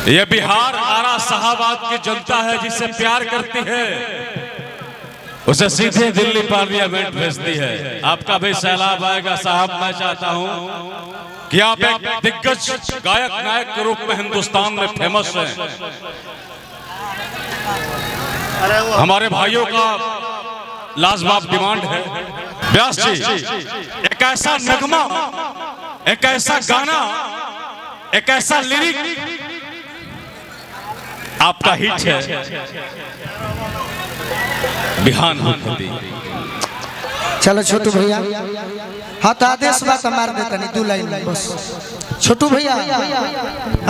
ये बिहार आरा शाहबाद की जनता है जिससे प्यार करती है, उसे सीधे दिल्ली पार्लियामेंट भेजती है। आपका भी सैलाब आएगा साहब। मैं चाहता हूं कि आप एक दिग्गज गायक नायक के रूप में हिंदुस्तान में फेमस हैं। हमारे भाइयों का लाजवाब डिमांड है, व्यास जी एक ऐसा नगमा, एक ऐसा गाना, एक ऐसा लिरिक आपका हिट है, बिहान हो दी। चलो छोटू भैया, हाँ तो आदेश बात मार देता नहीं, 2 लाइन बस। छोटू भैया,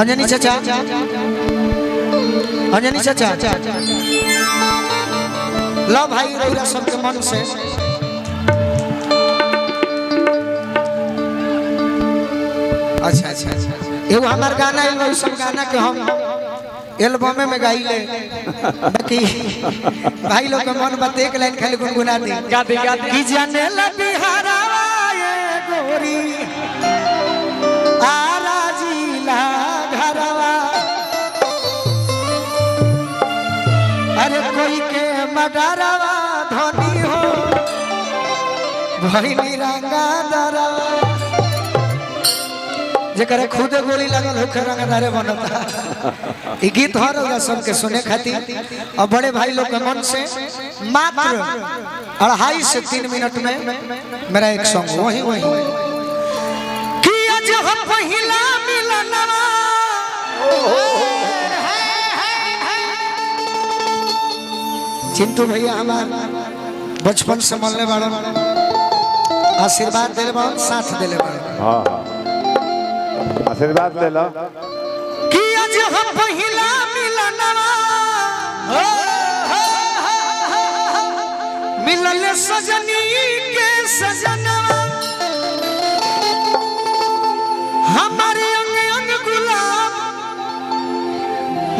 अंजनी चाचा, अंजनी चाचा, लो भाई रौरा सबके मन से अच्छा अच्छा एगो हमार गाना है, सब गाना के हम एल्बम में गाई ले, बाकी भाई लोग का मन बात एक लाइन खाली गुनगुना दी कि जाने ला बिहारवा ये गोरी आरा जिला घरवा, अरे कोई के मडरवा धनी हो भाई निरंगा दरवा, जेकर खुद गोली लगल हो रंगदारे बनता। ये गीत हो रहा सबके सुने खातिर और बड़े भाई लोग के मन से मात्र 2.5 से 3 मिनट में मेरा एक सॉन्ग वही कि आज हम पहिला मिलनवा चिंटू भैया हमार बचपन से मिलने वाला, आशीर्वाद देले बा, साथ देले बा। हां आशीर्वाद ले लो कि आज हम पहिला मिलनवा मिलल सजनी के सजनवा, हमारे अंग अंग गुलाब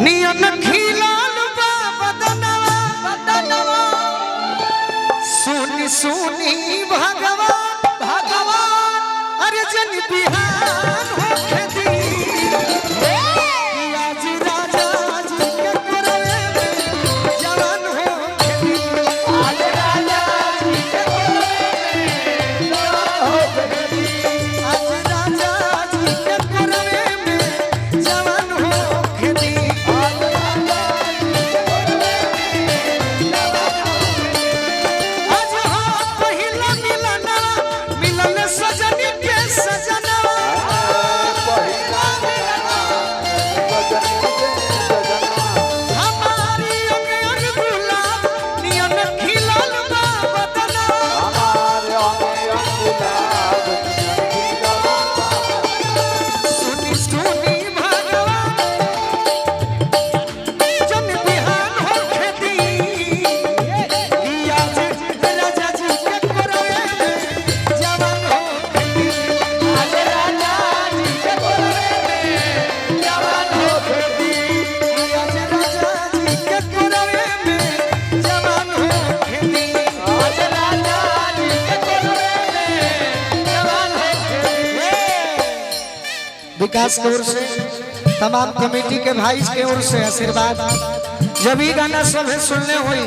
नियन खिलाल बा बदनवा, बदनवा सुनी सुनी भगवान भगवान अरे जन बिहान विकास की ओर से तमाम कमेटी के भाई के ओर से आशीर्वाद। जब ये गाना सभे सुनने हुई,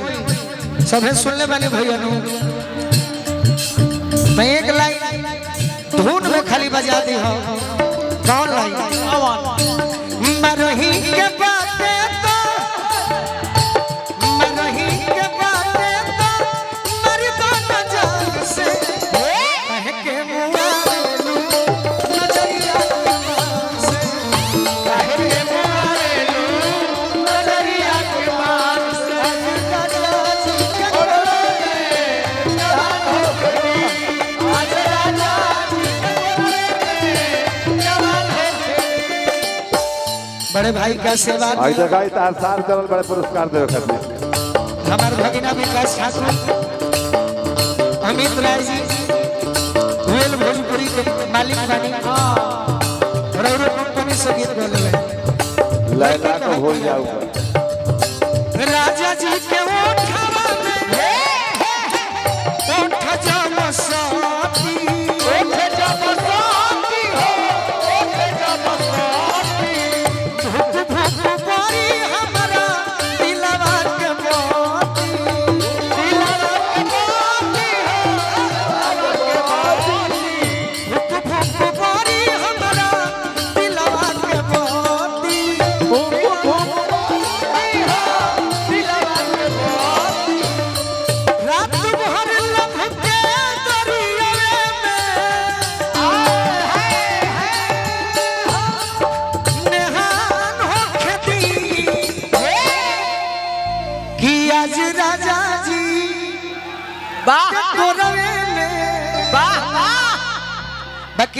सभे सुनने वाले भैया मैं एक लाइन धुन में खाली बजा दी हो। कौन लाइन? मरही के बाते तो मरही के बाते तो मरदाना जान से कह के बड़े भाई का सेवा आई जगह तार सार चल बड़े पुरस्कार देवे करने हमारे भगिना विकास ठाकुर, अमित राय जी वेल भोजपुरी के मालिक बानी और कंपनी से गीत बोले लैला को भूल जाऊंगा राजा जी के ओठवा में ओठ जम साथी ओठ जम साथी हो ओठ जम साथी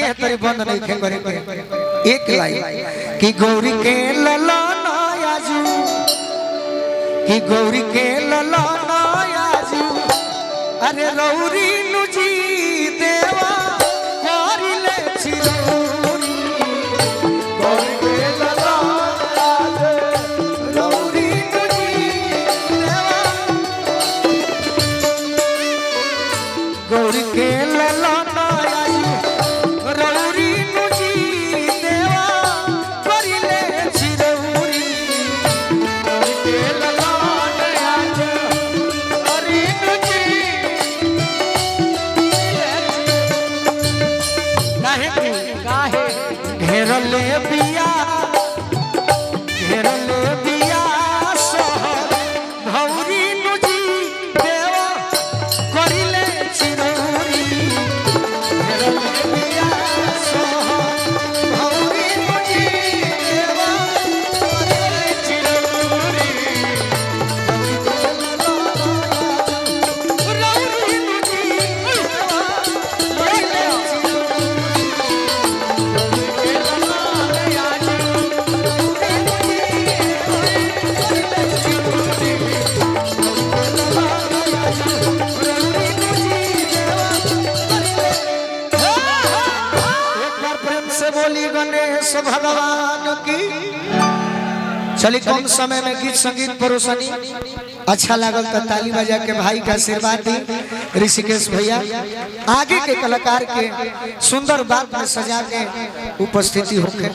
के तरी बंद नहीं खे करे एक लाइन कि गौरी के ललन आजू कि गौरी के ललन आजू अरे रौरी नुजी देवा करिले चिरौरी गौरी के ललन आजू रौरी नुजी देवा गौरी के ललन आजू रौरी नुजी देवा करिले चिरौरी गौरी के ललन आजू रौरी नुजी काहे घेरले बिया सोहर भौरी नुजी देवा करिले चिरौरी घेरले बिया सोहर भौरी नुजी देवा करिले चिरौरी रौरी नुजी देवा करिले बोली गणेश भगवान की। चली कम समय में गीत संगीत परोसनी अच्छा लागल तो ताली बजा के भाई का आशीर्वाद दी ऋषिकेश भैया आगे के कलाकार के सुंदर बात में सजा के उपस्थिति होके